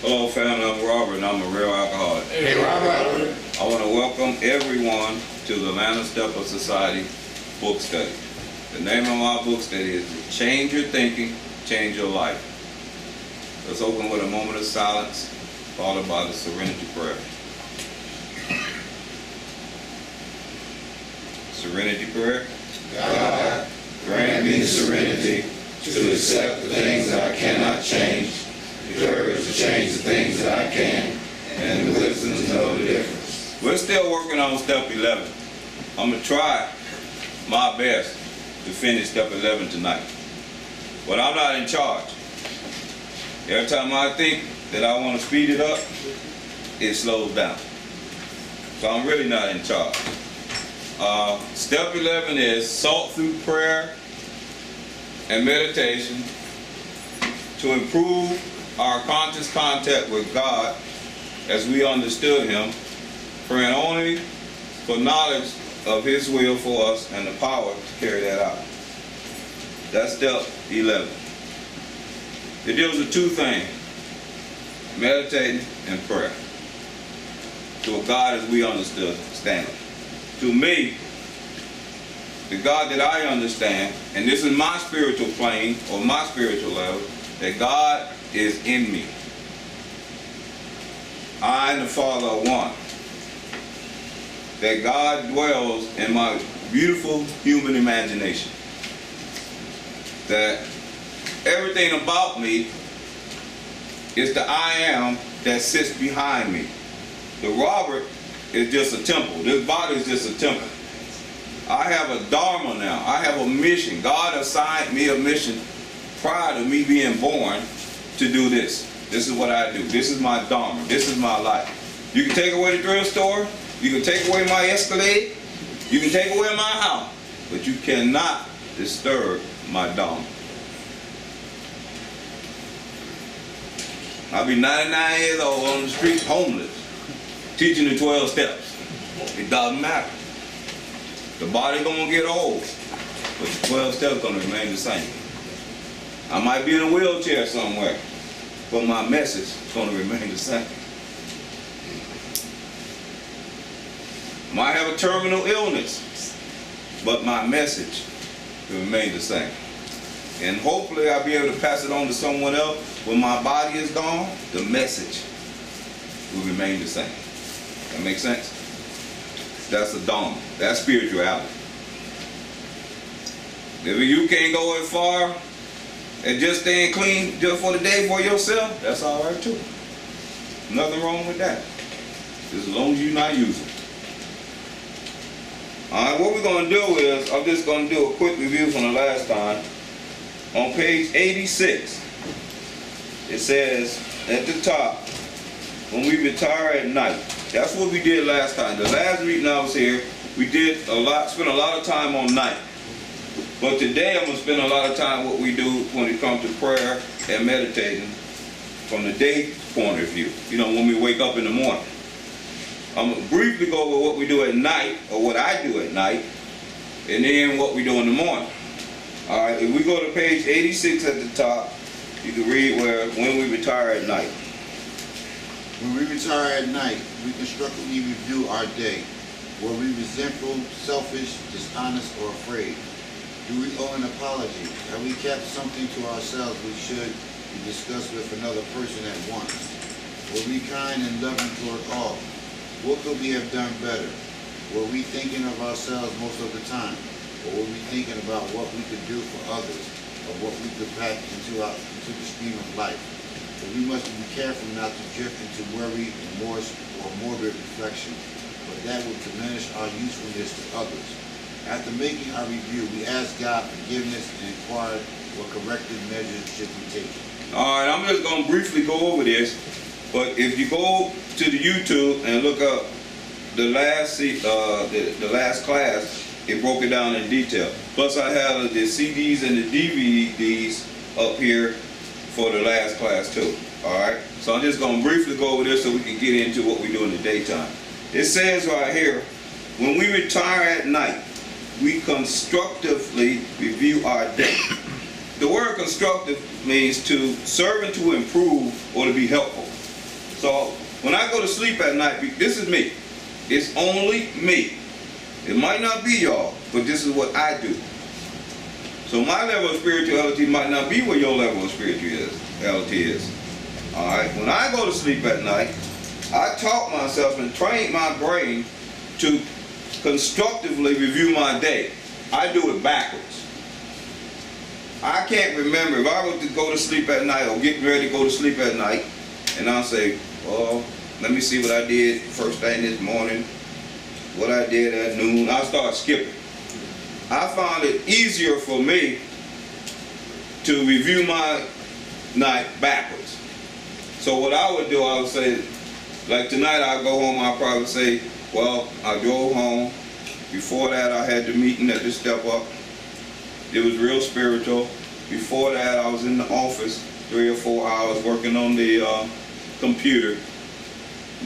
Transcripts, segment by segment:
Hello family, I'm Robert and I'm a real alcoholic. Hey Robert. I want to welcome everyone to the Atlanta Stepper Society book study. The name of my book study is Change Your Thinking, Change Your Life. Let's open with a moment of silence, followed by the serenity prayer. Serenity prayer. God, grant me the serenity to accept the things that I cannot change, the courage to change the things that I can, and the wisdom to know the difference. We're still working on step 11. I'm going to try my best to finish step 11 tonight. But I'm not in charge. Every time I think that I want to speed it up, it slows down. So I'm really not in charge. Step 11 is sought through prayer and meditation to improve our conscious contact with God as we understood Him, praying only for knowledge of His will for us and the power to carry that out. That's step 11. It deals with two things: meditating and prayer. To a God as we understood Him. To me, the God that I understand, and this is my spiritual plane or my spiritual level, that God is in me. I and the Father are one. That God dwells in my beautiful human imagination. That everything about me is the I am that sits behind me. The Robert is just a temple. This body is just a temple. I have a dharma now. I have a mission. God assigned me a mission prior to me being born to do this. This is what I do. This is my dharma. This is my life. You can take away the drill store. You can take away my Escalade. You can take away my house. But you cannot disturb my dharma. I'll be 99 years old on the street, homeless, teaching the 12 steps. It doesn't matter. The body gonna get old, but the 12 steps gonna remain the same. I might be in a wheelchair somewhere, but my message is gonna remain the same. Might have a terminal illness, but my message will remain the same. And hopefully I'll be able to pass it on to someone else. When my body is gone, the message will remain the same. That makes sense? That's the dharma. That's spirituality. If you can't go as far and just staying clean just for the day for yourself, that's all right too. Nothing wrong with that. As long as you're not using it. Alright, what we're going to do is, I'm just going to do a quick review from the last time. On page 86, it says at the top, when we retire at night. That's what we did last time. The last meeting I was here, we did spent a lot of time on night. But today I'm going to spend a lot of time what we do when it comes to prayer and meditating from the day point of view. You know, when we wake up in the morning. I'm going to briefly go over what we do at night, or what I do at night, and then what we do in the morning. Alright, if we go to page 86 at the top, you can read when we retire at night. When we retire at night, we constructively review our day. Were we resentful, selfish, dishonest, or afraid? Do we owe an apology? Have we kept something to ourselves we should be discussed with another person at once? Were we kind and loving toward all? What could we have done better? Were we thinking of ourselves most of the time? Or were we thinking about what we could do for others, or what we could pack into the stream of life? But we must be careful not to drift into worry, remorse, or morbid reflection, but that will diminish our usefulness to others. After making our review, we ask God forgiveness and inquire what corrective measures should be taken. Alright, I'm just going to briefly go over this, but if you go to the YouTube and look up the last class, it broke it down in detail. Plus I have the CDs and the DVDs up here for the last class too. Alright, so I'm just going to briefly go over this so we can get into what we do in the daytime. It says right here, when we retire at night, we constructively review our day. The word constructive means to serve and to improve or to be helpful. So when I go to sleep at night, this is me. It's only me. It might not be y'all, but this is what I do. So my level of spirituality might not be where your level of spirituality is. All right. When I go to sleep at night, I taught myself and trained my brain to constructively review my day. I do it backwards. I can't remember if I were to go to sleep at night or getting ready to go to sleep at night, and I'll say, well, let me see what I did first thing this morning, what I did at noon. I'll start skipping. I found it easier for me to review my night backwards. So what I would do, I would say, like tonight I'll go home, I'll probably say, well, I drove home. Before that I had the meeting at the Step Up. It was real spiritual. Before that I was in the office 3 or 4 hours working on the computer,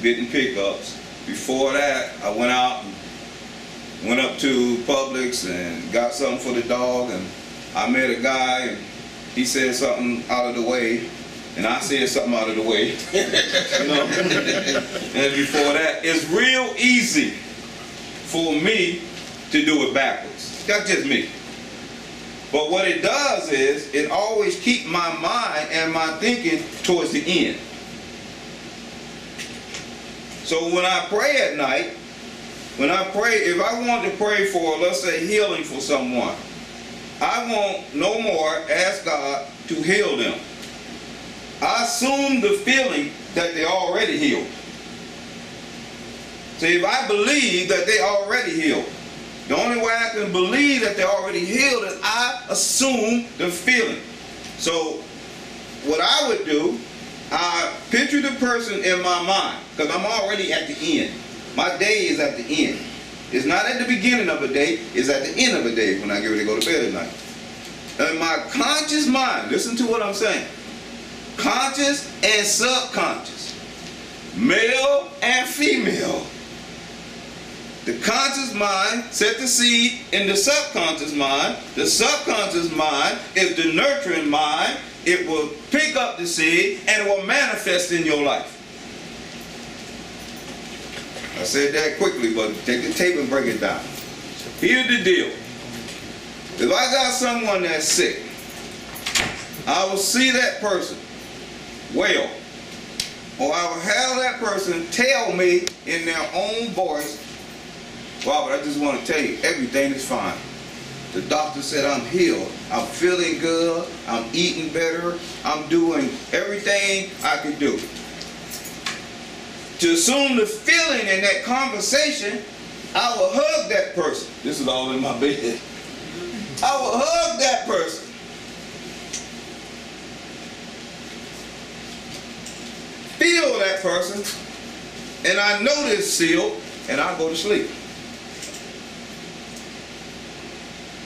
getting pickups. Before that I went out and went up to Publix and got something for the dog, and I met a guy and he said something out of the way, and I said something out of the way. You know? And before that, it's real easy for me to do it backwards. That's just me. But what it does is, it always keeps my mind and my thinking towards the end. So when I pray at night, if I want to pray for, let's say, healing for someone, I won't no more ask God to heal them. I assume the feeling that they're already healed. See, if I believe that they're already healed, the only way I can believe that they're already healed is I assume the feeling. So what I would do, I picture the person in my mind, because I'm already at the end. My day is at the end. It's not at the beginning of a day, it's at the end of a day when I get ready to go to bed at night. And my conscious mind, listen to what I'm saying, conscious and subconscious, male and female. The conscious mind set the seed in the subconscious mind. The subconscious mind is the nurturing mind. It will pick up the seed and it will manifest in your life. I said that quickly, but take the tape and break it down. Here's the deal. If I got someone that's sick, I will see that person well, or I will have that person tell me in their own voice, Robert, I just want to tell you, everything is fine. The doctor said I'm healed. I'm feeling good. I'm eating better. I'm doing everything I could do. To assume the feeling in that conversation, I will hug that person. This is all in my bed. I will hug that person. Feel that person, and I know this sealed, and I go to sleep.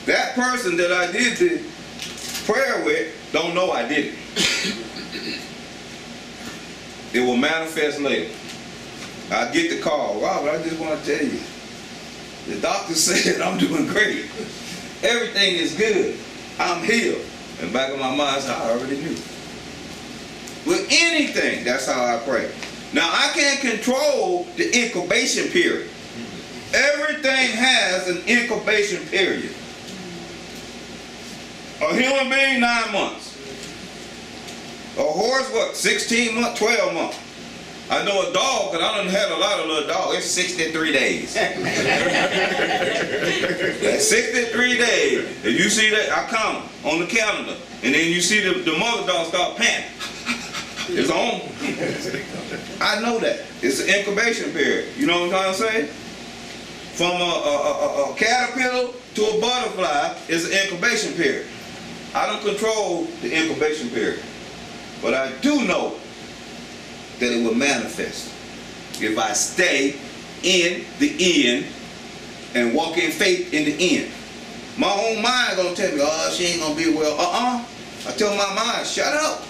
That person that I did the prayer with don't know I did it. It will manifest later. I get the call, Robert, I just want to tell you, the doctor said I'm doing great. Everything is good. I'm healed. In the back of my mind, I already knew. With anything, that's how I pray. Now, I can't control the incubation period. Everything has an incubation period. A human being, 9 months. A horse, what, 16 months, 12 months. I know a dog, because I done had a lot of little dogs, it's 63 days. That's 63 days. If you see that, I count on the calendar. And then you see the mother dog start panting. It's on. I know that. It's an incubation period. You know what I'm trying to say? From a caterpillar to a butterfly is an incubation period. I don't control the incubation period. But I do know that it will manifest if I stay in the end and walk in faith in the end. My own mind gonna tell me, oh, she ain't gonna be well. I tell my mind, shut up.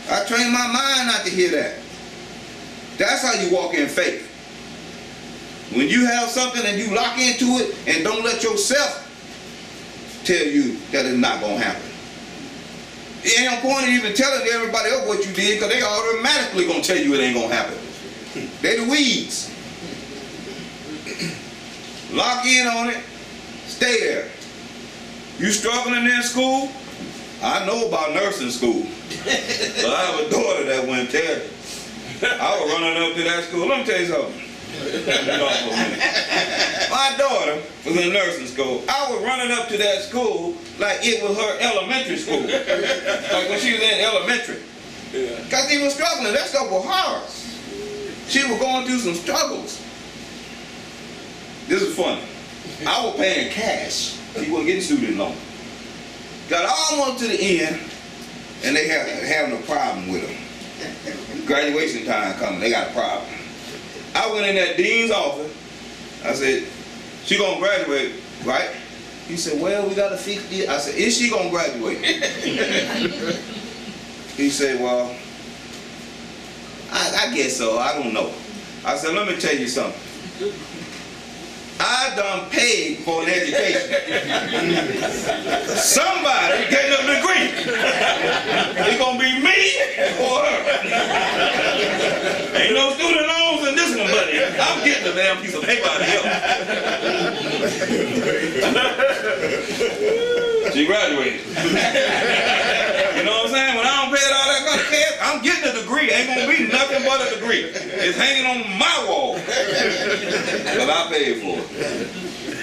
I train my mind not to hear that. That's how you walk in faith. When you have something and you lock into it and don't let yourself tell you that it's not gonna happen. It ain't no point in even telling everybody else what you did, because they automatically gonna tell you it ain't gonna happen. They the weeds. Lock in on it. Stay there. You struggling in school? I know about nursing school. But I have a daughter that went there. I was running up to that school. Let me tell you something. My daughter was in nursing school. I was running up to that school like it was her elementary school. Like when she was in elementary. Because she was struggling. That stuff was hard. She was going through some struggles. This is funny. I was paying cash. She wasn't getting student loan. Got almost to the end, and they having a problem with them. Graduation time coming, they got a problem. I went in that dean's office. I said, she gonna graduate, right? He said, well, we gotta fix it. I said, is she gonna graduate? He said, well, I guess so, I don't know. I said, let me tell you something. I done paid for an education. Somebody getting a degree. It's gonna be me or her. Ain't no student loans in this one, buddy. I'm getting a damn piece of paper out of here. She graduated. You know what I'm saying? When I don't pay all that kind of cash, I'm getting a degree. Ain't gonna be nothing but a degree. It's hanging on my wall. But I paid for it.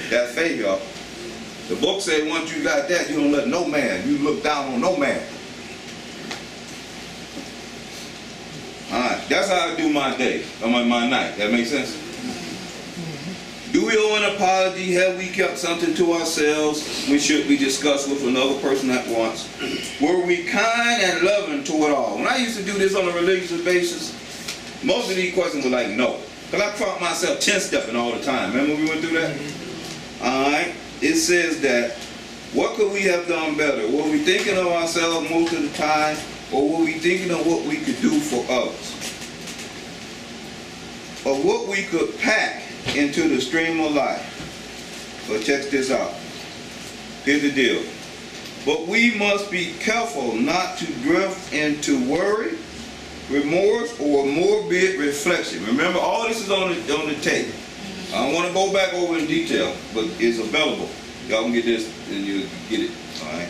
That's faith, y'all. The book said once you got that, you don't let no man, you look down on no man. Alright, that's how I do my day, or my night. That makes sense? Do we owe an apology? Have we kept something to ourselves we should be discussed with another person at once? Were we kind and loving toward all? When I used to do this on a religious basis, most of these questions were like no. Because I found myself 10-stepping all the time. Remember we went through that? Alright. It says that, what could we have done better? Were we thinking of ourselves most of the time? Or were we thinking of what we could do for others? Or what we could pack into the stream of life? But check this out. Here's the deal. But we must be careful not to drift into worry, remorse, or morbid reflection. Remember, all this is on the tape. I don't want to go back over in detail, but it's available. Y'all can get this and you get it. All right.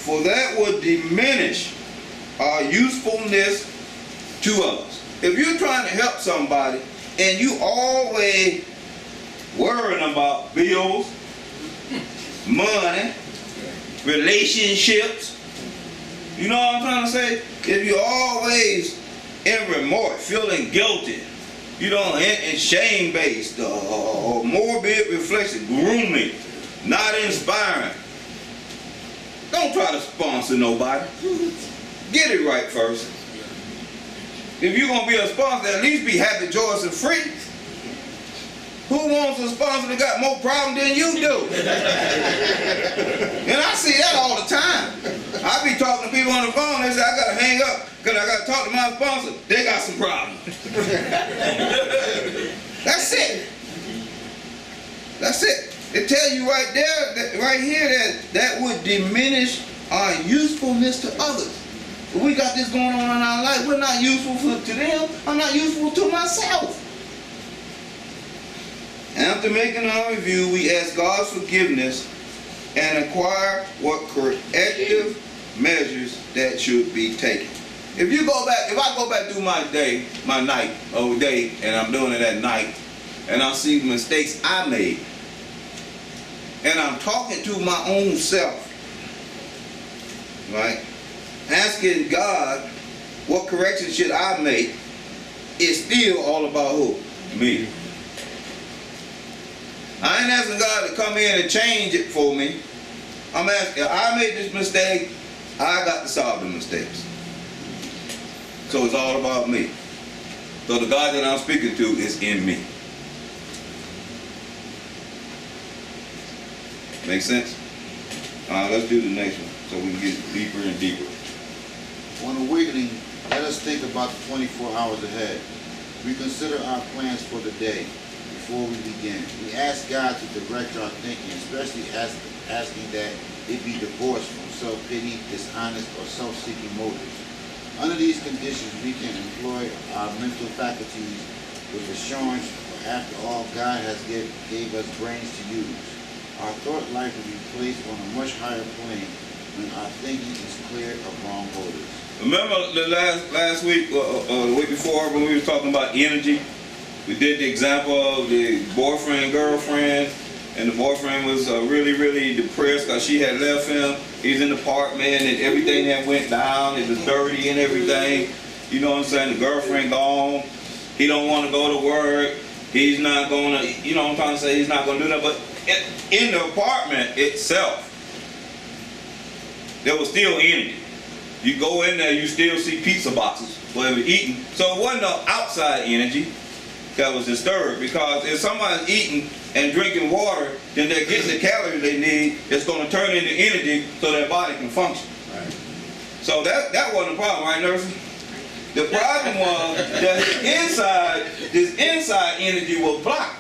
For that would diminish our usefulness to others. If you're trying to help somebody and you always worrying about bills, money, relationships, you know what I'm trying to say? If you're always in remorse, feeling guilty, you know, in shame-based, or morbid reflection, grooming, not inspiring, don't try to sponsor nobody. Get it right first. If you're going to be a sponsor, at least be happy, joyous, and free. Who wants a sponsor that got more problems than you do? And I see that all the time. I be talking to people on the phone, they say, I got to hang up because I got to talk to my sponsor. They got some problems. That's it. That's it. It tells you right there, right here, that would diminish our usefulness to others. If we got this going on in our life, we're not useful to them. I'm not useful to myself. After making our review, we ask God's forgiveness and inquire what corrective measures that should be taken. If I go back through my day, my night, or day, and I'm doing it at night, and I see mistakes I made, and I'm talking to my own self, right? Asking God, what correction should I make? It's still all about who? Me. I ain't asking God to come in and change it for me. I'm asking, I made this mistake, I got to solve the mistakes. So it's all about me. So the God that I'm speaking to is in me. Make sense? Let's do the next one so we can get deeper and deeper. On awakening, let us think about the 24 hours ahead. We consider our plans for the day before we begin. We ask God to direct our thinking, especially asking that it be divorced from self-pity, dishonest, or self-seeking motives. Under these conditions, we can employ our mental faculties with assurance, for after all, God has gave us brains to use. Our thought life will be placed on a much higher plane when our thinking is clear of wrong motives. Remember the last week, the week before, when we were talking about energy? We did the example of the boyfriend, girlfriend, and the boyfriend was really depressed because she had left him. He's in the apartment and everything that went down, it was dirty and everything. You know what I'm saying? The girlfriend gone. He don't want to go to work. He's not going to, you know what I'm trying to say? He's not going to do that. But in the apartment itself, there was still energy. You go in there, you still see pizza boxes where they were eating. So it wasn't no outside energy that was disturbed, because if somebody's eating and drinking water, then they're getting the calories they need. It's going to turn into energy so their body can function. Right. So that wasn't the problem, right, nurses? The problem was that this inside energy was blocked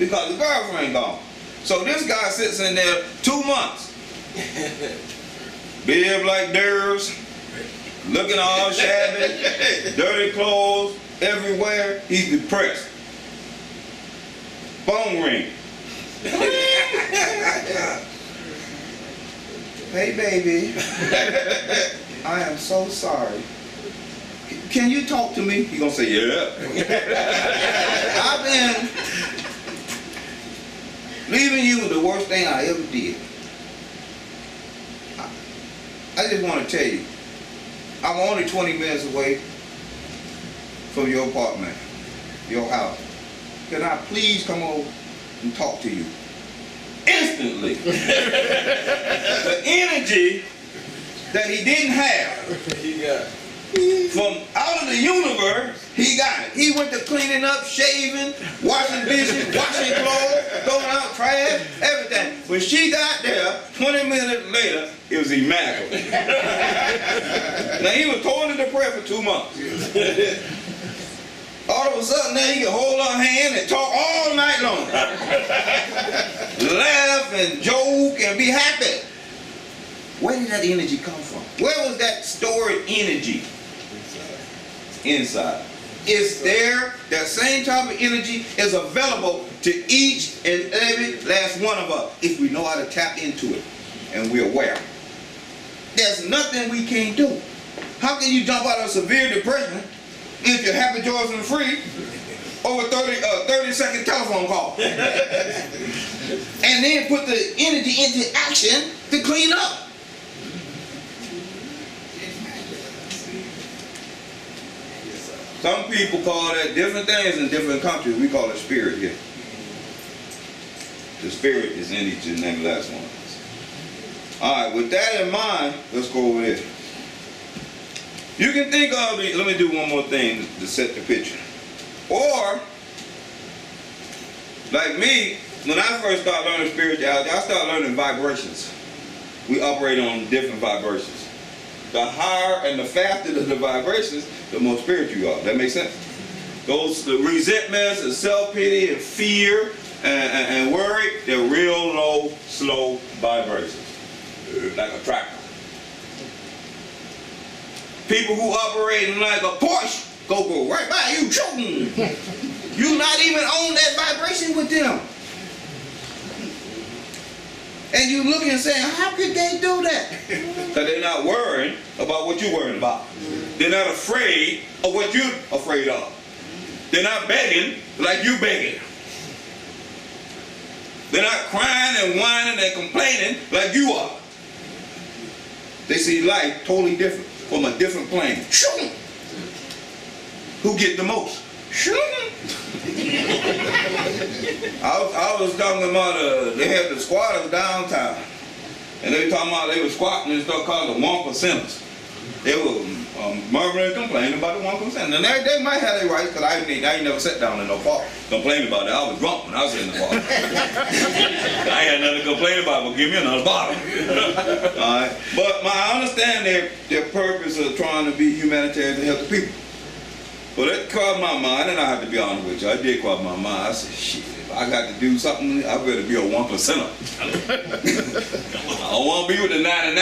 because the girlfriend gone. So this guy sits in there 2 months, big like theirs, looking all shabby, dirty clothes everywhere. He's depressed. Phone ring. Hey baby, I am so sorry. Can you talk to me? He gonna say, yeah. I've been leaving you the worst thing I ever did. I just want to tell you, I'm only 20 minutes away from your apartment, your house. Can I please come over and talk to you? Instantly. The energy that he didn't have, he got from out of the universe, he got it. He went to cleaning up, shaving, washing dishes, washing clothes, throwing out trash, everything. When she got there, 20 minutes later, it was immaculate. Now he was totally depressed for 2 months. All of a sudden now he could hold her hand and talk all night long. Laugh and joke and be happy. Where did that energy come from? Where was that stored energy? Inside. It's there. That same type of energy is available to each and every last one of us if we know how to tap into it and we're aware. There's nothing we can't do. How can you jump out of severe depression if you're happy, joyous, and free over 30-second telephone call? And then put the energy into action to clean up. Some people call that different things in different countries. We call it spirit here. The spirit is in each and every last one of us. Alright, with that in mind, let's go over this. You can think of it, let me do one more thing to set the picture. Or, like me, when I first started learning spirituality, I started learning vibrations. We operate on different vibrations. The higher and the faster the vibrations, the more spiritual you are. That makes sense? Those the resentments and self-pity and fear and worry, they're real low, slow vibrations. Like a tractor. People who operate like a Porsche go right by you. You not even on that vibration with them. And you looking and saying, how could they do that? Because they're not worrying about what you're worrying about. They're not afraid of what you're afraid of. They're not begging like you're begging. They're not crying and whining and complaining like you are. They see life totally different, from a different plane. Who get the most? I was talking about, they had the squatters downtown. And they were talking about they were squatting and stuff called the 1%ers. They were murmuring and complaining about the 1%. And they might have their rights, because I ain't never sat down in no park complaining about it. I was drunk when I was in the park. I ain't had nothing to complain about, but give me another bottle. Alright? But I understand their purpose of trying to be humanitarian to help the people. But it crossed my mind, and I have to be honest with you, I did cross my mind. I said, shit, if I got to do something, I better be a 1%er. I don't want to be with the 99.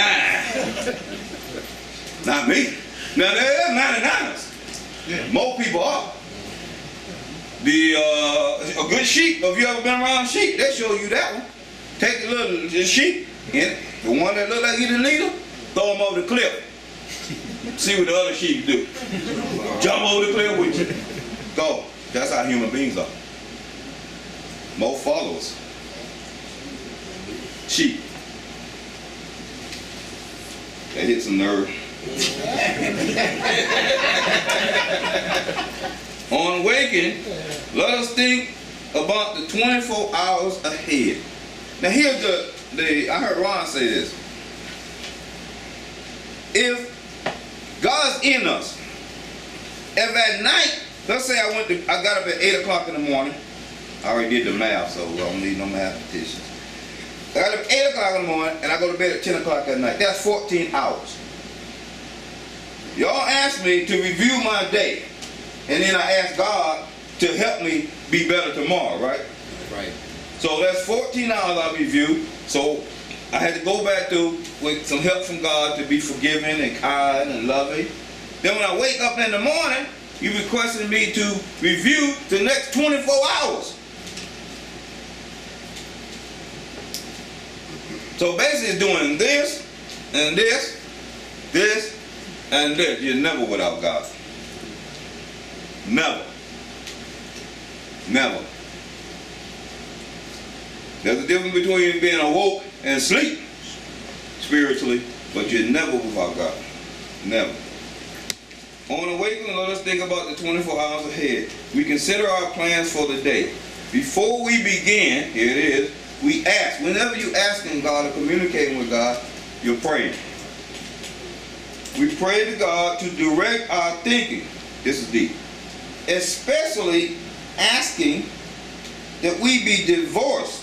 Not me. Now there are 99ers. Yeah. More people are. A good sheep, if you ever been around sheep, they show you that one. Take the sheep, and the one that look like he's the leader, throw him over the cliff. See what the other sheep do. Jump over the cliff with you. Go. That's how human beings are. More followers. Sheep. That hit some nerve. On waking, let us think about the 24 hours ahead. Now here's I heard Ron say this. If God's in us, if at night, let's say I got up at 8 o'clock in the morning. I already did the math, so I don't need no mathematicians. I got up at 8 o'clock in the morning and I go to bed at 10 o'clock at night. That's 14 hours. Y'all asked me to review my day, and then I asked God to help me be better tomorrow, right? Right. So that's 14 hours I reviewed. So I had to go back through with some help from God to be forgiving and kind and loving. Then when I wake up in the morning, you requested me to review the next 24 hours. So basically it's doing this and this, this and this. You're never without God. Never. Never. There's a difference between being awoke and asleep spiritually, but you're never without God. Never. On awakening, let us think about the 24 hours ahead. We consider our plans for the day. Before we begin, here it is, we ask. Whenever you're asking God or communicating with God, you're praying. We pray to God to direct our thinking. This is deep. Especially asking that we be divorced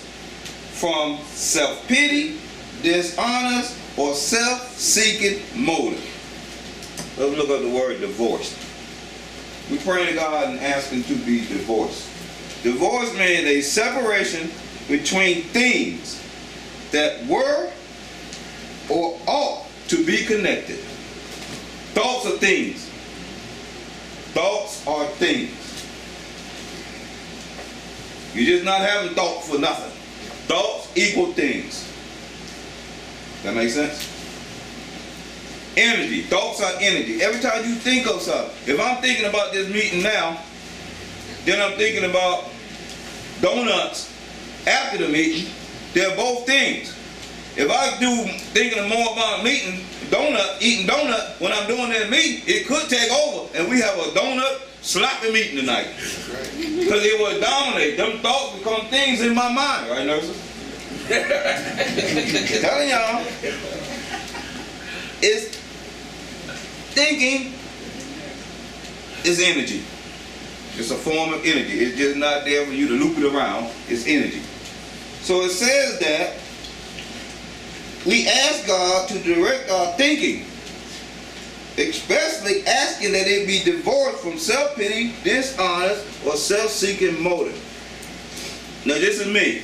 from self-pity, dishonest, or self-seeking motive. Let's look at the word divorced. We pray to God and ask Him to be divorced. Divorce means a separation between things that were or ought to be connected. Thoughts are things. Thoughts are things. You're just not having thoughts for nothing. Thoughts equal things. That makes sense? Energy. Thoughts are energy. Every time you think of something, if I'm thinking about this meeting now, then I'm thinking about donuts after the meeting, they're both things. If I do thinking more about eating donut when I'm doing that meeting, it could take over and we have a donut sloppy meeting tonight. Because it will dominate. Them thoughts become things in my mind, right, nurses? Telling y'all, it's thinking is energy. It's a form of energy. It's just not there for you to loop it around. It's energy. So it says that we ask God to direct our thinking, especially asking that it be divorced from self-pity, dishonest, or self-seeking motive. Now this is me.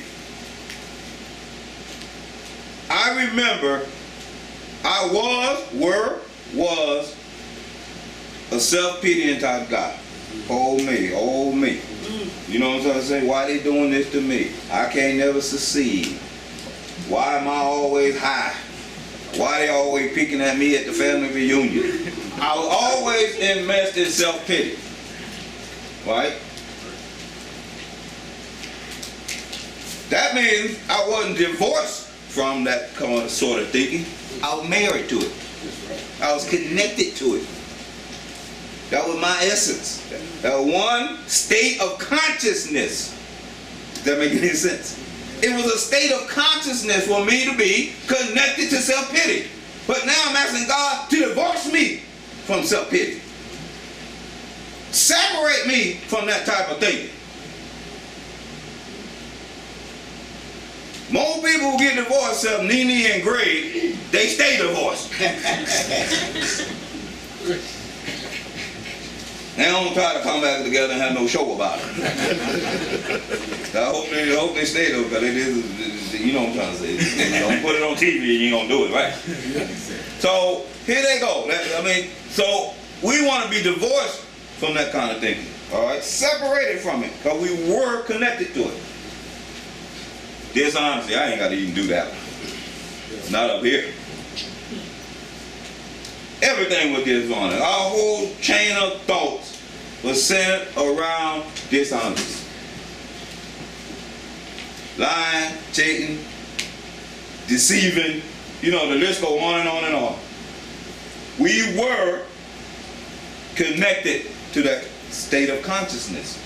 I remember I was a self-pitying type guy. Oh me, oh me. You know what I'm trying to say? Why they doing this to me? I can't never succeed. Why am I always high? Why they always picking at me at the family reunion? I was always immersed in self-pity. Right? That means I wasn't divorced from that sort of thinking. I was married to it. I was connected to it. That was my essence. That one state of consciousness. Does that make any sense? It was a state of consciousness for me to be connected to self-pity. But now I'm asking God to divorce me from self-pity. Separate me from that type of thinking. Most people who get divorced, except Nene and Greg, they stay divorced. They don't try to come back together and have no show about it. I hope they stay though, because it is, you know what I'm trying to say. You don't put it on TV and you ain't gonna do it, right? So here they go. So we want to be divorced from that kind of thinking. All right, separated from it, because we were connected to it. Dishonesty, I ain't got to even do that one. Not up here. Everything was dishonest. Our whole chain of thoughts was centered around dishonesty. Lying, cheating, deceiving, the list goes on and on and on. We were connected to that state of consciousness,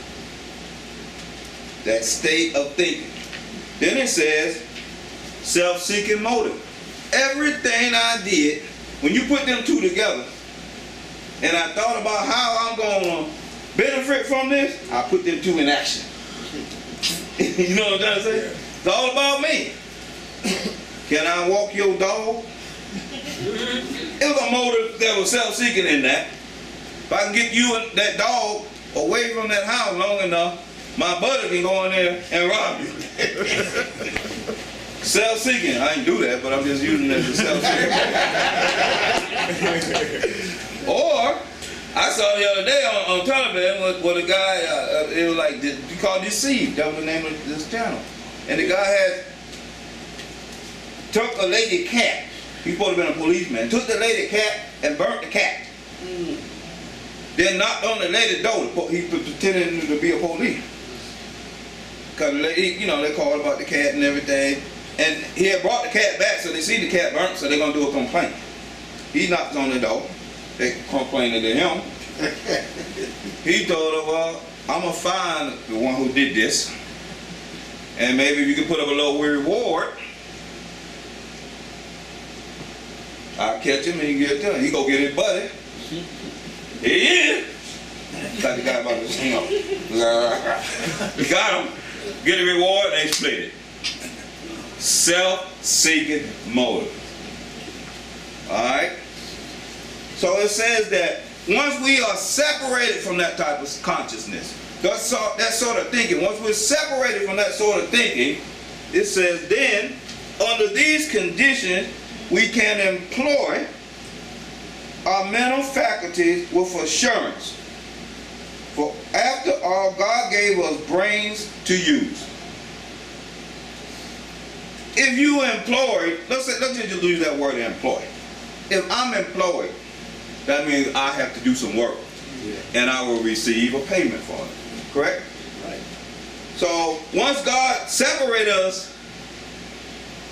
that state of thinking. Then it says self-seeking motive. Everything I did, when you put them two together, and I thought about how I'm going to benefit from this, I put them two in action. You know what I'm trying to say? It's all about me. Can I walk your dog? It was a motive that was self-seeking in that. If I can get you and that dog away from that house long enough, my buddy can go in there and rob you. Self-seeking. I ain't do that, but I'm just using it as a self-seeking. Or, I saw the other day on television with a guy, it was like, he called Deceived. That was the name of this channel. And the guy had took a lady cat. He's supposed to have been a policeman. Took the lady cat and burnt the cat. Then knocked on the lady's door. He pretended to be a police. Because they called about the cat and everything. And he had brought the cat back, so they see the cat burnt, so they're going to do a complaint. He knocks on the door. They complained to him. He told her, well, I'm going to find the one who did this. And maybe if you can put up a little reward, I'll catch him and he get it to him. He go get his buddy. Here he is. Got the guy about to sing up. He got him. Get a reward, and they split it. Self-seeking motive. Alright? So it says that once we are separated from that type of consciousness, that sort of thinking, once we're separated from that sort of thinking, it says then, under these conditions, we can employ our mental faculties with assurance. For after all, God gave us brains to use. If you employed, let's just use that word employ. If I'm employed, that means I have to do some work. And I will receive a payment for it. Correct? Right. So once God separated us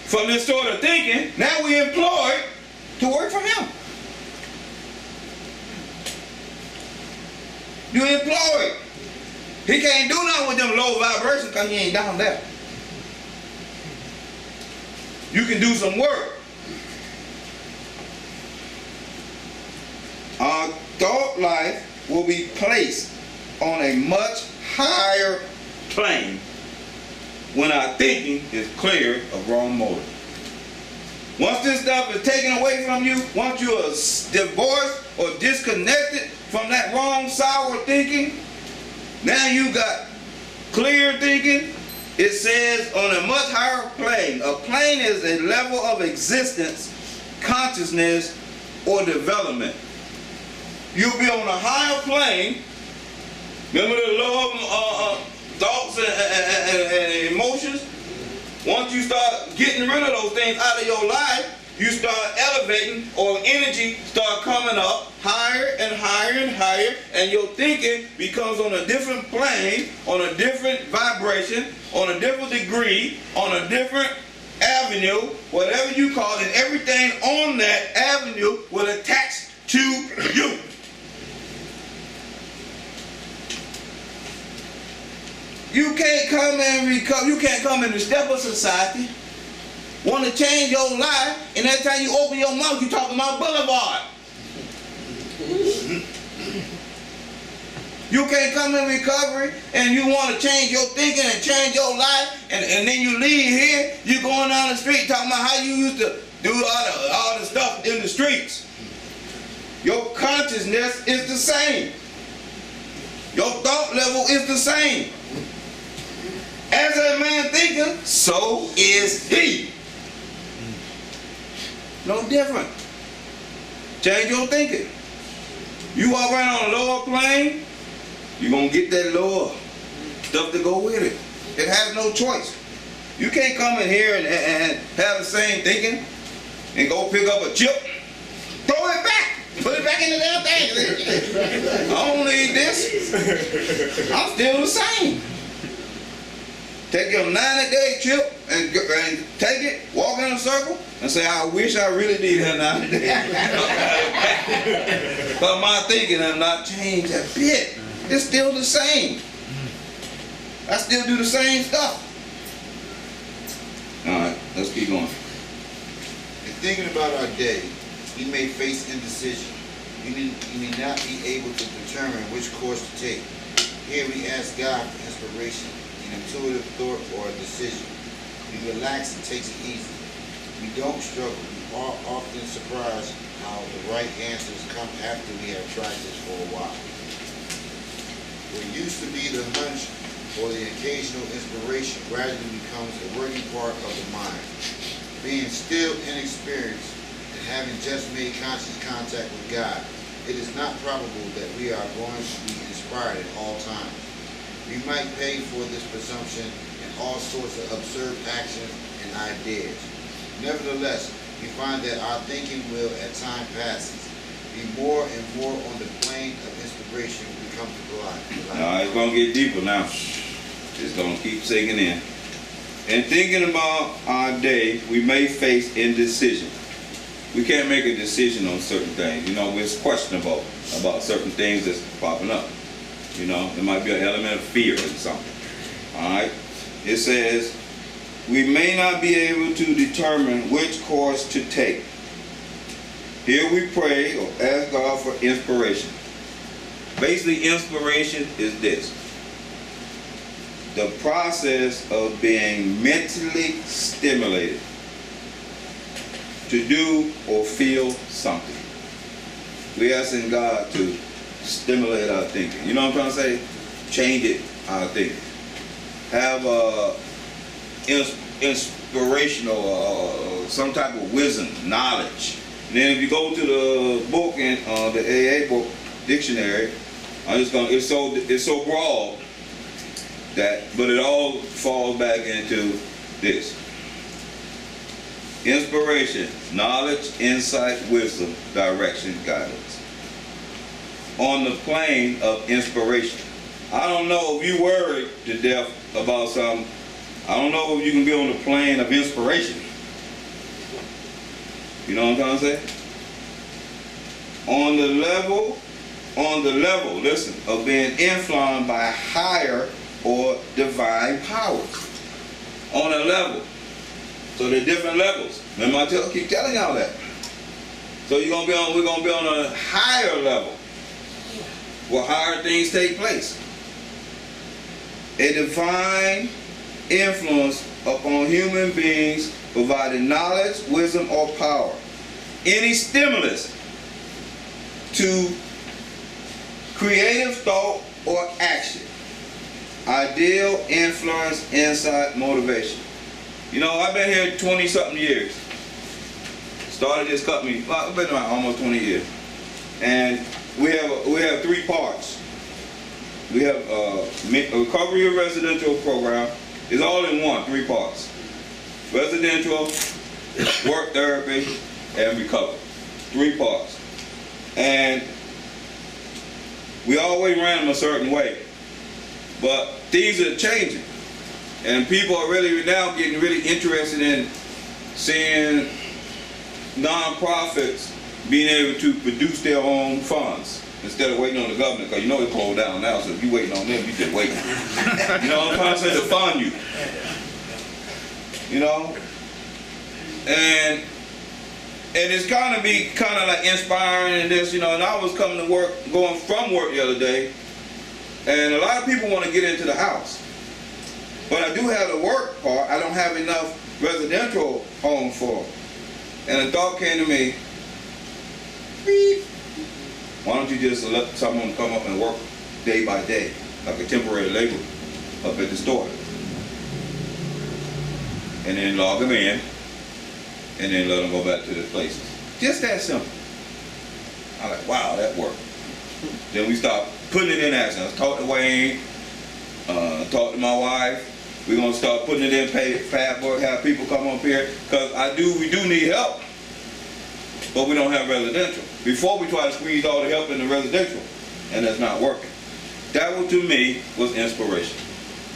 from this sort of thinking, now we employed to work for Him. You employed. He can't do nothing with them low vibrations because he ain't down there. You can do some work. Our thought life will be placed on a much higher plane when our thinking is clear of wrong motive. Once this stuff is taken away from you, once you are divorced or disconnected from that wrong, sour thinking, now you got clear thinking. It says on a much higher plane. A plane is a level of existence, consciousness, or development. You'll be on a higher plane. Remember the lower thoughts and emotions? Once you start getting rid of those things out of your life, you start elevating, or energy start coming up higher and higher and higher, and your thinking becomes on a different plane, on a different vibration, on a different degree, on a different avenue, whatever you call it. Everything on that avenue will attach to you. You can't come and recover. You can't come in the step of society, want to change your life, and every time you open your mouth, you talking about boulevard. You can't come in recovery and you want to change your thinking and change your life, and then you leave here, you going down the street talking about how you used to do all the stuff in the streets. Your consciousness is the same. Your thought level is the same. As a man thinketh, so is he. No different. Change your thinking. You walk around on a lower plane, you're going to get that lower stuff to go with it. It has no choice. You can't come in here and have the same thinking and go pick up a chip, throw it back, put it back in the damn thing. I don't need this. I'm still the same. Take your 90-day chip and take it, walk in a circle, and say, I wish I really did have 90 days. But my thinking has not changed a bit. It's still the same. I still do the same stuff. All right, let's keep going. In thinking about our day, we may face indecision. We may not be able to determine which course to take. Here we ask God for inspiration, an intuitive thought, or a decision. We relax and take it easy. We don't struggle. We are often surprised how the right answers come after we have tried this for a while. What used to be the hunch or the occasional inspiration gradually becomes a working part of the mind. Being still inexperienced and having just made conscious contact with God, it is not probable that we are going to be inspired at all times. We might pay for this presumption in all sorts of absurd actions and ideas. Nevertheless, we find that our thinking will, at time passes, be more and more on the plane of inspiration we come to rely. Now it's going to get deeper now. It's going to keep sinking in. In thinking about our day, we may face indecision. We can't make a decision on certain things. You know, it's questionable about certain things that's popping up. You know, there might be an element of fear in something. All right? It says, we may not be able to determine which course to take. Here we pray or ask God for inspiration. Basically, inspiration is this: the process of being mentally stimulated to do or feel something. We're asking God to stimulate our thinking. You know what I'm trying to say? Change it, our thinking. Have inspirational, some type of wisdom, knowledge. And then if you go to the book and the AA book dictionary, it's so broad that, but it all falls back into this: inspiration, knowledge, insight, wisdom, direction, guidance. On the plane of inspiration. I don't know if you worried to death about something. I don't know if you can be on the plane of inspiration. You know what I'm trying to say? On the level, listen, of being influenced by higher or divine powers. On a level. So there are different levels. Remember I keep telling y'all that. So we're gonna be on a higher level where higher things take place. A divine influence upon human beings providing knowledge, wisdom, or power. Any stimulus to creative thought or action. Ideal, influence, insight, motivation. You know, I've been here 20-something years. Started this company, I've been around almost 20 years. And we have three parts. We have a recovery and residential program. It's all in one, three parts. Residential, work therapy, and recovery. Three parts. And we always ran them a certain way. But things are changing. And people are really now getting really interested in seeing non-profits being able to produce their own funds instead of waiting on the government, because you know it's closed down now, so if you're waiting on them, you're just waiting. You know what I'm trying to say? To fund you. You know? And it's kind of like inspiring and this, you know, and I was coming to work, going from work the other day, and a lot of people want to get into the house. But I do have the work part. I don't have enough residential home for them. And a thought came to me, beep, why don't you just let someone come up and work day by day, like a temporary labor up at the store. And then log them in, and then let them go back to their places. Just that simple. I'm like, wow, that worked. Then we start putting it in action. I talked to Wayne, talked to my wife. We're gonna start putting it in path work, have people come up here, because we do need help, but we don't have residential. Before we try to squeeze all the help in the residential, and that's not working. That one to me was inspiration.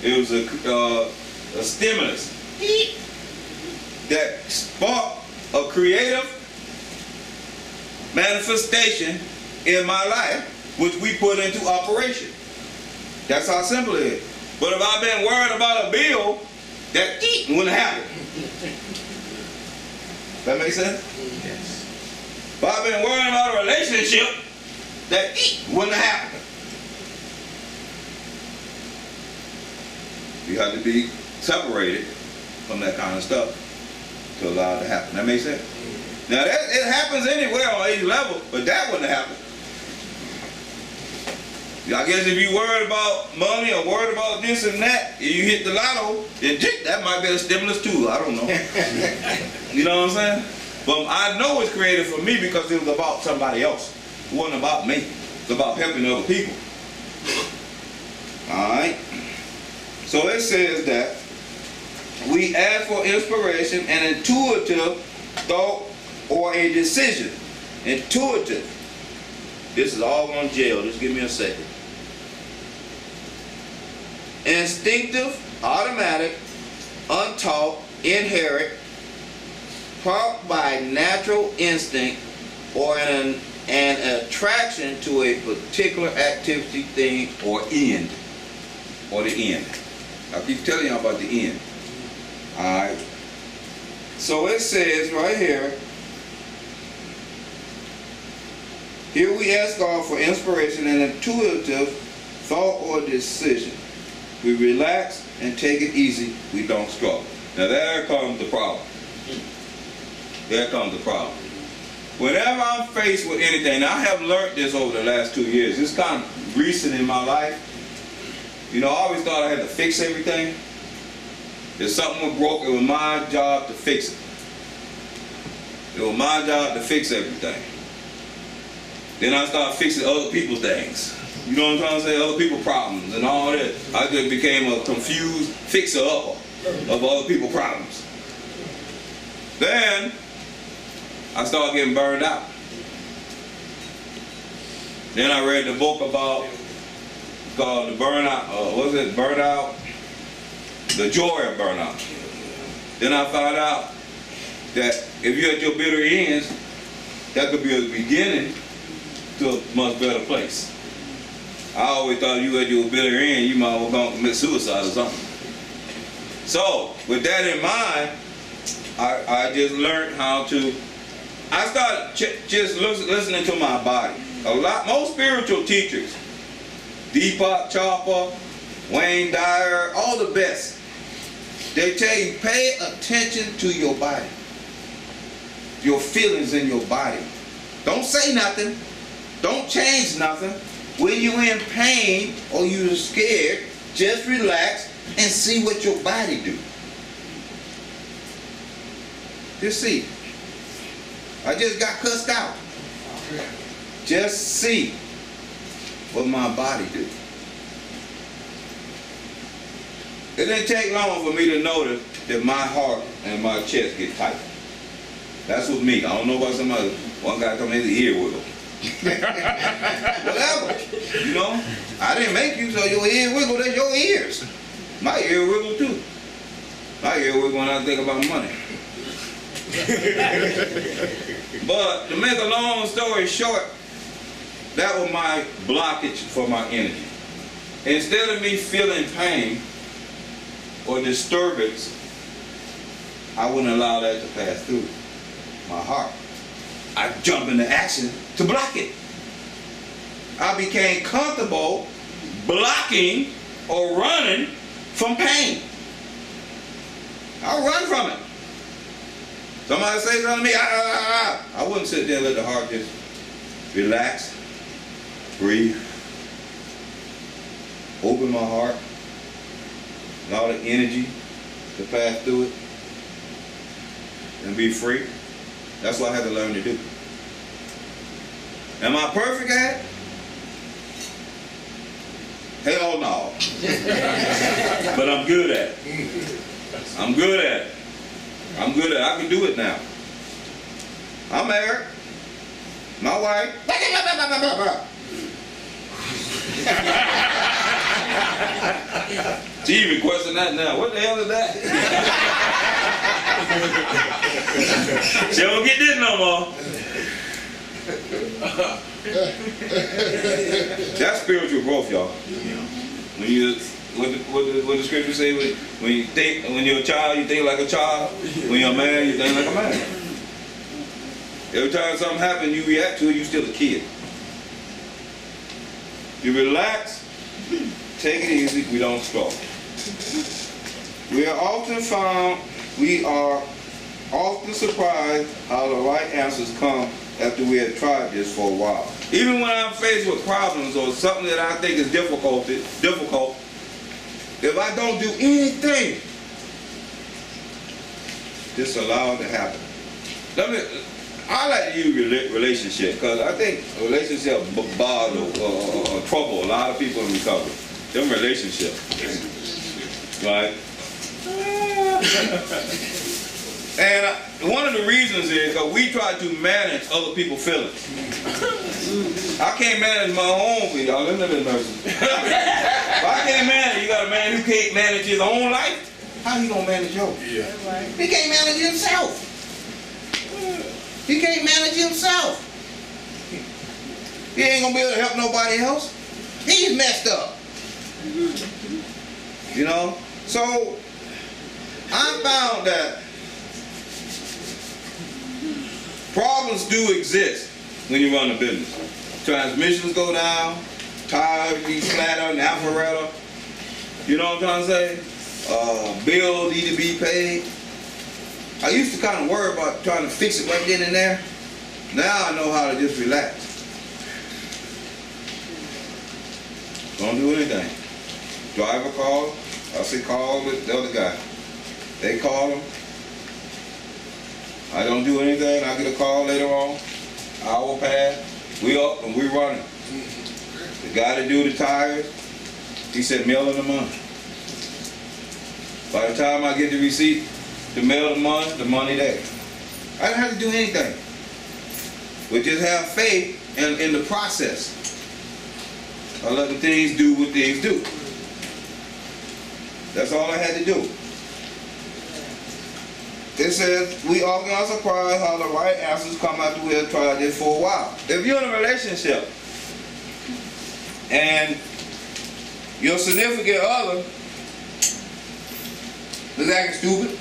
It was a stimulus that sparked a creative manifestation in my life, which we put into operation. That's how simple it is. But if I've been worried about a bill, that wouldn't happen. That make sense? Yes. If I've been worrying about a relationship, that wouldn't happen. You have to be separated from that kind of stuff to allow it to happen. That makes sense? Now it happens anywhere on each level, but that wouldn't happen. I guess if you're worried about money or worried about this and that, and you hit the lotto, then that might be a stimulus too. I don't know. You know what I'm saying? But I know it's created for me because it was about somebody else. It wasn't about me. It's about helping other people. Alright? So it says that we ask for inspiration and intuitive thought or a decision. Intuitive. This is all on jail. Just give me a second. Instinctive, automatic, untaught, inherent, prompted by natural instinct or an attraction to a particular activity, thing, or end. Or the end. I keep telling you about the end. Alright. So it says right here, here we ask God for inspiration and intuitive thought or decision. We relax and take it easy. We don't struggle. Now there comes the problem. There comes the problem. Whenever I'm faced with anything, now I have learned this over the last 2 years. It's kind of recent in my life. You know, I always thought I had to fix everything. If something was broke, it was my job to fix it. It was my job to fix everything. Then I started fixing other people's things. You know what I'm trying to say? Other people's problems and all that. I just became a confused fixer-upper of other people's problems. Then I started getting burned out. Then I read the book called The Burnout, Burnout? The Joy of Burnout. Then I found out that if you're at your bitter ends, that could be a beginning to a much better place. I always thought you at your bitter end, you might well commit suicide or something. So, with that in mind, I just learned how to, I started just listening to my body. Most spiritual teachers, Deepak Chopra, Wayne Dyer, all the best, they tell you pay attention to your body, your feelings in your body. Don't say nothing. Don't change nothing. When you're in pain or you're scared, just relax and see what your body do. Just see. I just got cussed out. Just see what my body do. It didn't take long for me to notice that my heart and my chest get tight. That's with me. I don't know about somebody. One guy told me his ear wiggle. Whatever. You know, I didn't make you, so your ear wiggle, that's your ears. My ear wiggle too. My ear wiggle when I think about money. But to make a long story short, that was my blockage for my energy. Instead of me feeling pain or disturbance, I wouldn't allow that to pass through my heart. I jump into action to block it. I became comfortable blocking or running from pain. I'll run from it. Somebody say something to me, I wouldn't sit there and let the heart just relax, breathe, open my heart, allow the energy to pass through it, and be free. That's what I had to learn to do. Am I perfect at it? Hell no. But I'm good at it. I'm good at it. I'm good at it. I can do it now. I'm married. My wife. She even questioned that now. What the hell is that? She don't get this no more. That's spiritual growth, y'all. When you, what the scripture say? When you're a child, you think like a child. When you're a man, you think like a man. Every time something happens, you react to it, you're still a kid. You relax, take it easy, we don't struggle. We are often surprised how the right answers come after we have tried this for a while. Even when I'm faced with problems or something that I think is difficult, if I don't do anything, just allow it to happen. I like to use relationship because I think relationship bother or trouble a lot of people in recovery. Them relationships, right? And one of the reasons is because we try to manage other people's feelings. I can't manage my own feelings. Y'all listen to this person. If I can't manage, you got a man who can't manage his own life. How he gonna manage yours? Yeah. He can't manage himself. He can't manage himself. He ain't gonna be able to help nobody else. He's messed up. You know? So I found that problems do exist when you run a business. Transmissions go down, tires be flatter, Alpharetta. You know what I'm trying to say? Bills need to be paid. I used to kind of worry about trying to fix it right then and there. Now I know how to just relax. Don't do anything. Driver calls. I say call the other guy. They call him. I don't do anything. I get a call later on. Hour pass. We up and we running. The guy that do the tires, he said mail in the money. By the time I get the receipt to mail the money there. I didn't have to do anything. We just have faith in the process. I let the things do what things do. That's all I had to do. It says, we often are surprised how the right answers come after we have tried this for a while. If you're in a relationship and your significant other is acting stupid,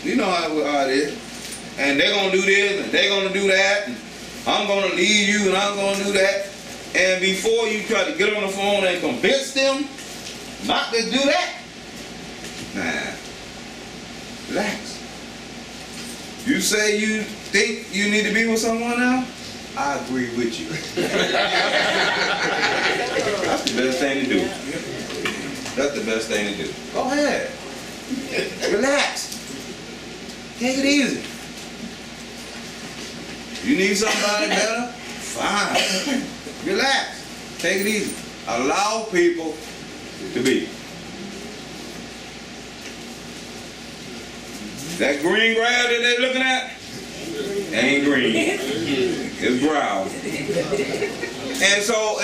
you know how it is, and they're going to do this and they're going to do that, and I'm going to leave you and I'm going to do that, and before you try to get on the phone and convince them not to do that, nah, relax. You say you think you need to be with someone now? I agree with you. That's the best thing to do. That's the best thing to do. Go ahead. Relax. Take it easy. You need somebody better? Fine. Relax. Take it easy. Allow people to be. That green grass that they're looking at ain't green. It's brown.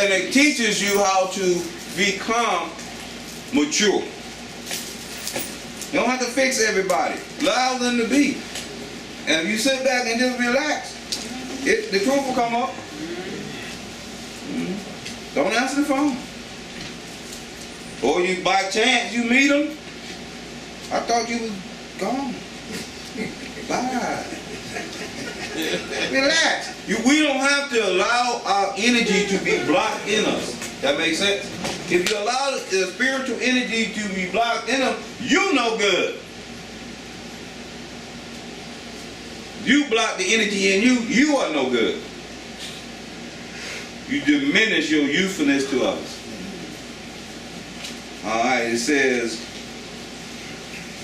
And it teaches you how to become mature. You don't have to fix everybody. Allow them to be. And if you sit back and just relax, the truth will come up. Don't answer the phone. Or you, by chance, you meet them. I thought you was gone. Bye. Relax. We don't have to allow our energy to be blocked in us. That makes sense? If you allow the spiritual energy to be blocked in them, you no good. You block the energy in you, you are no good. You diminish your usefulness to others. All right, it says,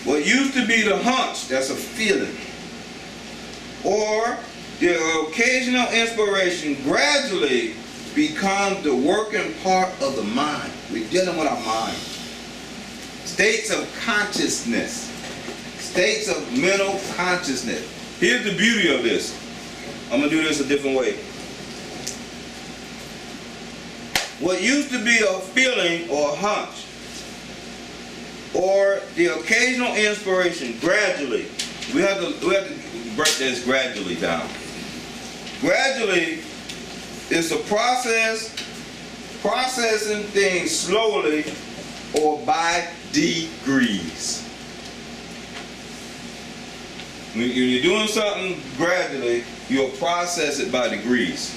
what used to be the hunch, that's a feeling, or the occasional inspiration gradually becomes the working part of the mind. We're dealing with our mind. States of consciousness. States of mental consciousness. Here's the beauty of this. I'm going to do this a different way. What used to be a feeling or a hunch, or the occasional inspiration, gradually, we have to break this gradually down. Gradually is a process, processing things slowly or by degrees. When you're doing something gradually, you'll process it by degrees.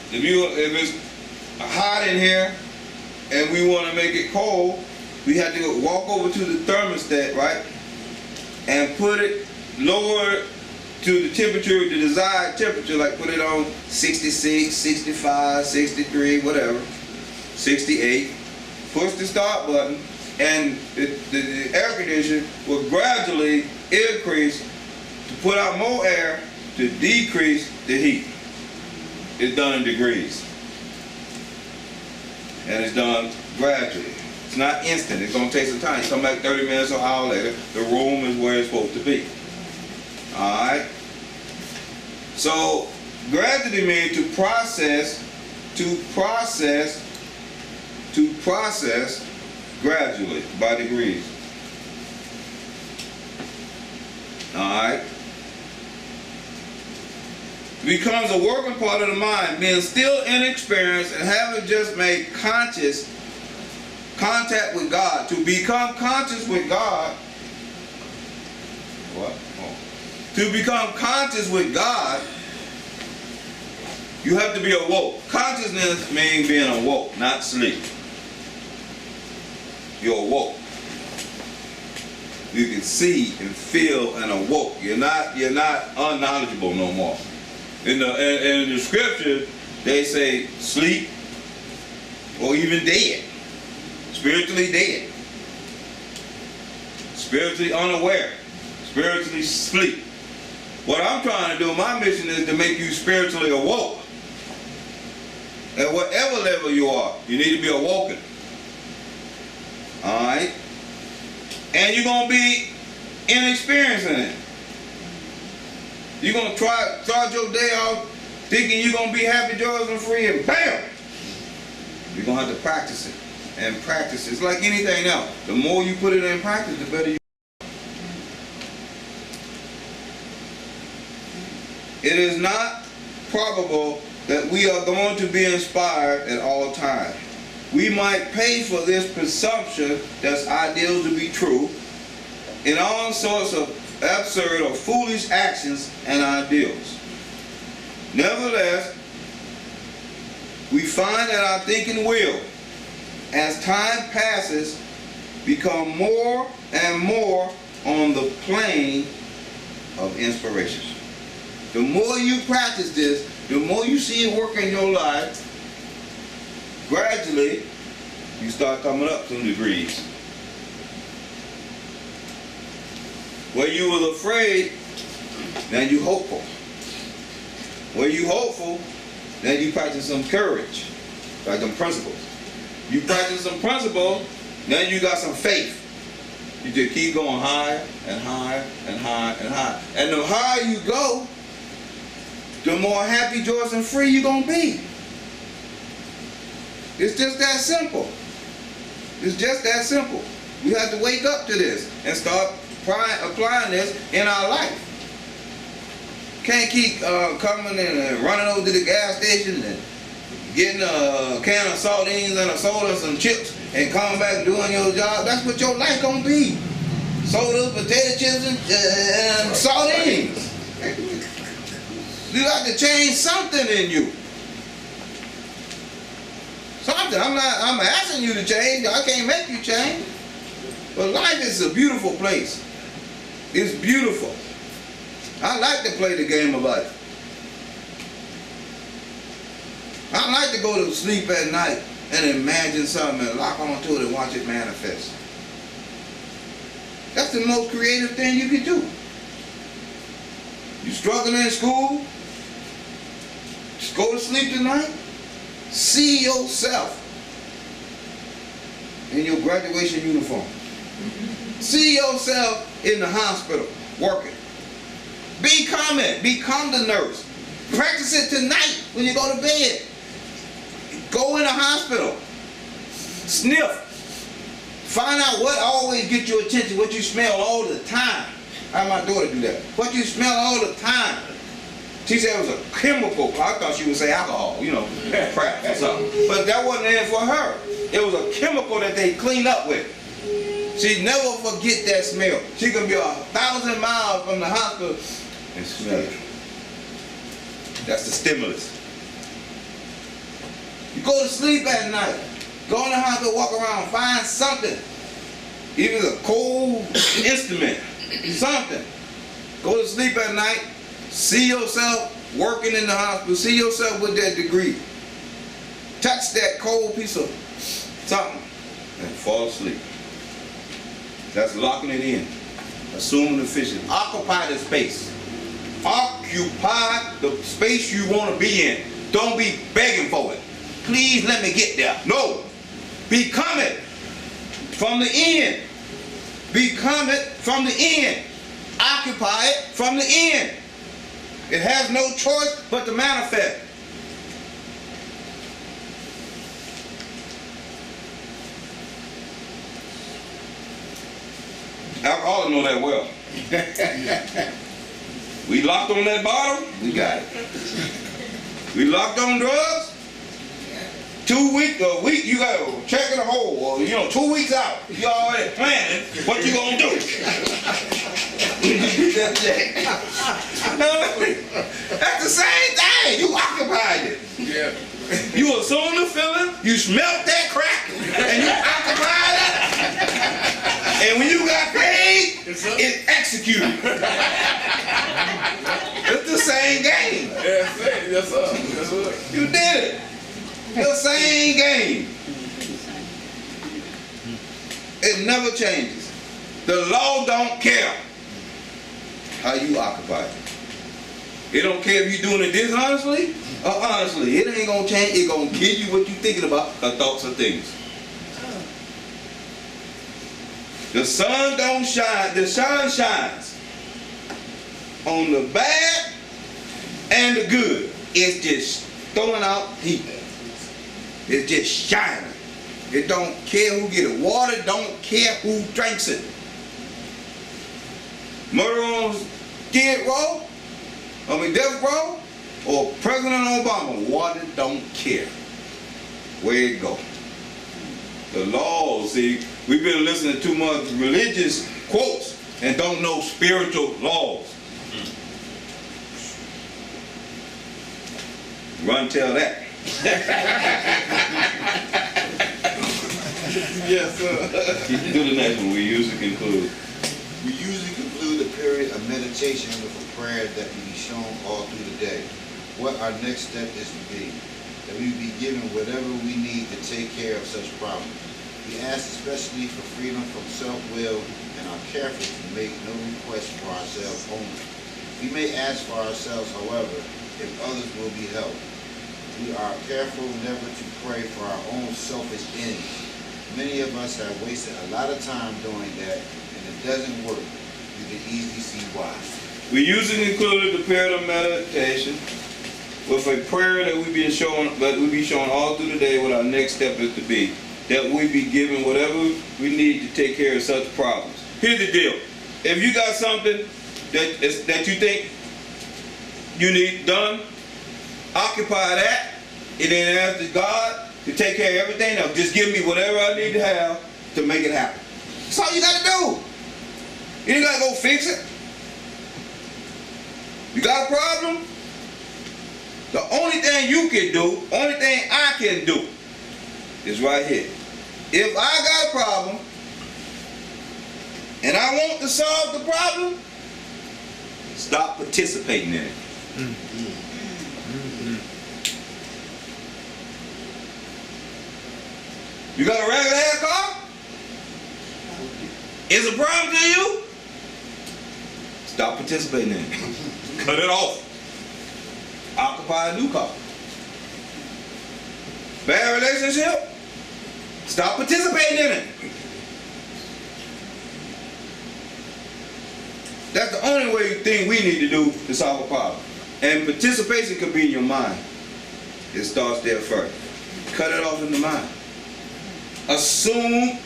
If it's hot in here and we want to make it cold, we have to go walk over to the thermostat, right, and put it lower to the temperature, the desired temperature, like put it on 66, 65, 63, whatever, 68. Push the start button, and the air conditioner will gradually increase to put out more air to decrease the heat. It's done in degrees. And it's done gradually. It's not instant. It's going to take some time. You come back 30 minutes or an hour later, the room is where it's supposed to be. Alright? So, gradually means to process gradually, by degrees. Alright? Becomes a working part of the mind, being still inexperienced and having just made conscious contact with God. To become conscious with God, what? Oh. To become conscious with God, you have to be awoke. Consciousness means being awoke, not sleep. You're awoke. You can see and feel and awoke. You're not unknowledgeable no more. In the scripture, they say sleep or even dead. Spiritually dead. Spiritually unaware. Spiritually asleep. What I'm trying to do, my mission is to make you spiritually awoke. At whatever level you are, you need to be awoken. Alright? And you're going to be inexperienced in it. You're going to start your day off thinking you're going to be happy, joyous, and free, and bam! You're going to have to practice it. And practice it. It's like anything else. The more you put it in practice, the better you. It is not probable that we are going to be inspired at all times. We might pay for this presumption that's ideal to be true in all sorts of absurd or foolish actions and ideals. Nevertheless, we find that our thinking will, as time passes, become more and more on the plane of inspiration. The more you practice this, the more you see it work in your life, gradually you start coming up some degrees. Where you was afraid, now you hopeful. Where you hopeful, then you practice some courage, like them principles. You practice some principles, then you got some faith. You just keep going higher and higher and higher and higher. And the higher you go, the more happy, joyous, and free you're going to be. It's just that simple. It's just that simple. We have to wake up to this and start applying this in our life. Can't keep coming and running over to the gas station and getting a can of sardines and a soda and some chips and coming back and doing your job. That's what your life gonna be. Sodas, potato chips, and sardines. You got to change something in you. Something. I'm asking you to change. I can't make you change. But life is a beautiful place. It's beautiful. I like to play the game of life. I like to go to sleep at night and imagine something and lock onto it and watch it manifest. That's the most creative thing you can do. You struggling in school, just go to sleep tonight, see yourself in your graduation uniform. See yourself in the hospital working. Become it. Become the nurse. Practice it tonight when you go to bed. Go in the hospital. Sniff. Find out what always gets your attention, what you smell all the time. I had my daughter do that. What you smell all the time. She said it was a chemical. I thought she would say alcohol, you know, crap or something. But that wasn't it for her. It was a chemical that they clean up with. She'd never forget that smell. She could be 1,000 miles from the hospital and smell it. That's the stimulus. You go to sleep at night. Go in the hospital, walk around, find something. Even a cold instrument, something. Go to sleep at night. See yourself working in the hospital. See yourself with that degree. Touch that cold piece of something and fall asleep. That's locking it in. Assuming the vision. Occupy the space. Occupy the space you want to be in. Don't be begging for it. Please let me get there. No. Become it from the end. Become it from the end. Occupy it from the end. It has no choice but to manifest. Alcoholics know that well. We locked on that bottle, we got it. We locked on drugs, 2 weeks, a week, you got to check in the hole. Or, 2 weeks out, you already planning what you gonna do. That's the same thing. You occupied it. Yeah. You assumed the feeling, you smelt that crack, and you occupied it. And when you got paid, it's executed. It's the same game. Yes, sir. You did it. The same game. It never changes. The law don't care how you occupy it. It don't care if you're doing it dishonestly or honestly. It ain't gonna change. It gonna give you what you're thinking about. The thoughts of things. The sun don't shine. The sun shines on the bad and the good. It's just throwing out heat. It's just shining. It don't care who get it. Water don't care who drinks it. Murder on Skid Row, death row, or President Obama, water don't care where it go. The laws, see, we've been listening to too much religious quotes and don't know spiritual laws. Run tell that. Yes, sir. Do the next one. We usually conclude. We usually conclude a period of meditation with a prayer that we be shown all through the day. What our next step is to be. That we be given whatever we need to take care of such problems. We ask especially for freedom from self-will and are careful to make no requests for ourselves only. We may ask for ourselves, however, if others will be helped. We are careful never to pray for our own selfish ends. Many of us have wasted a lot of time doing that, and it doesn't work. You can easily see why. We usually conclude the period of meditation with a prayer that we be shown all through the day what our next step is to be. That we be given whatever we need to take care of such problems. Here's the deal. If you got something that you think you need done, occupy that and then ask God to take care of everything. Now just give me whatever I need to have to make it happen. That's all you got to do. You ain't got to go fix it. You got a problem? The only thing you can do, only thing I can do is right here. If I got a problem and I want to solve the problem, stop participating in it. Mm-hmm. You got a regular ass car? It's a problem to you? Stop participating in it. Cut it off. Occupy a new car. Bad relationship? Stop participating in it. That's the only thing we need to do to solve a problem. And participation could be in your mind. It starts there first. Cut it off in the mind. Assume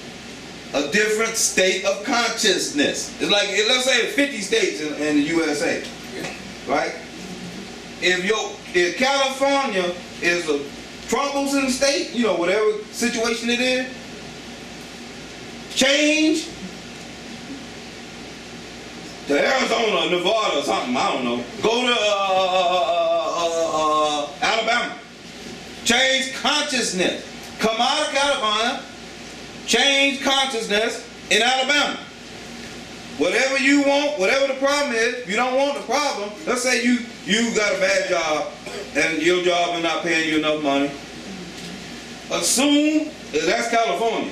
a different state of consciousness. It's like, let's say 50 states in the USA, right? If California is a troublesome state, you know, whatever situation it is, change to Arizona, Nevada, or something, I don't know. Go to Alabama. Change consciousness. Come out of California, change consciousness in Alabama. Whatever you want, whatever the problem is, if you don't want the problem, let's say you got a bad job and your job is not paying you enough money. Assume, that's California.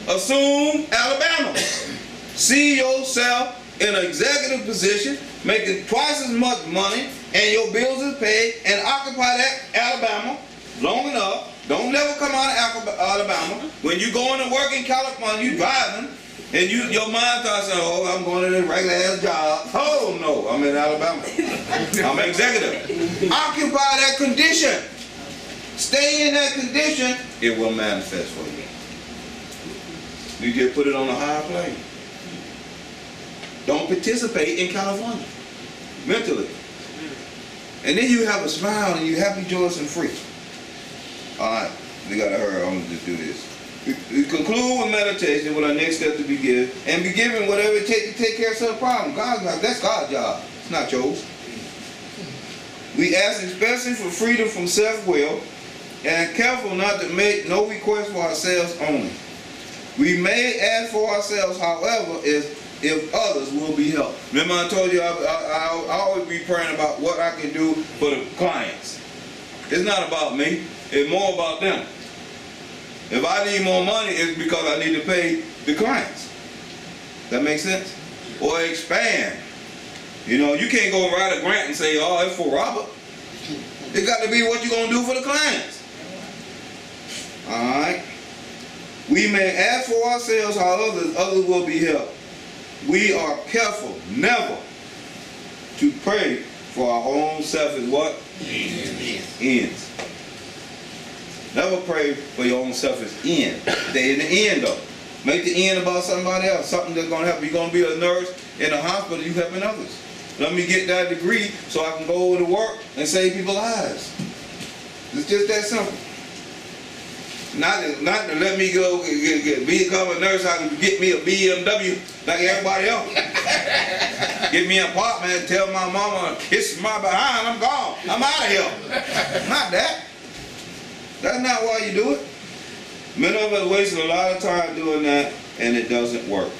Assume Alabama. See yourself in an executive position, making twice as much money, and your bills is paid, and occupy that Alabama long enough. Don't never come out of Alabama. When you going to work in California, you driving, and your mind starts saying, oh, I'm going to this regular ass job. Oh no, I'm in Alabama. I'm an executive. Occupy that condition. Stay in that condition, it will manifest for you. You just put it on a higher plane. Don't participate in California mentally. And then you have a smile and you happy, joyous, and free. Alright, we gotta hurry. I'm gonna just do this. We conclude with meditation with our next step to be given, and be given whatever it takes to take care of some problem. That's God's job. It's not yours. We ask especially for freedom from self-will, and careful not to make no request for ourselves only. We may ask for ourselves, however, if others will be helped. Remember I told you I always be praying about what I can do for the clients. It's not about me. It's more about them. If I need more money, it's because I need to pay the clients. That makes sense? Or expand. You know, you can't go write a grant and say, oh, it's for Robert. It got to be what you're going to do for the clients. Alright? We may ask for ourselves how others will be helped. We are careful never to pray for our own selfish what? Ends. Never pray for your own selfish end. Stay in the end though. Make the end about somebody else. Something that's going to help. You're going to be a nurse in a hospital, you helping others. Let me get that degree so I can go to work and save people's lives. It's just that simple. Not to let me go become a nurse, I can get me a BMW like everybody else. Get me an apartment and tell my mama, kiss my behind, I'm gone. I'm out of here. Not that. That's not why you do it. Many of us wasted a lot of time doing that, and it doesn't work.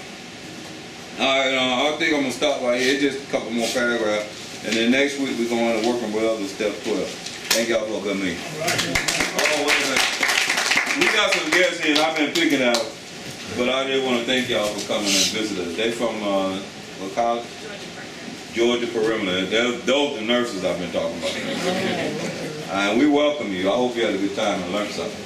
Alright, I think I'm going to stop right here. Just a couple more paragraphs. And then next week we're going to working with other step 12. Thank y'all for a good meeting. Oh, wait a minute. We got some guests here, and I've been picking out, but I just want to thank y'all for coming and visiting us. They from what college? Georgia Perimeter. Those are the nurses I've been talking about. And we welcome you. I hope you had a good time and learned something.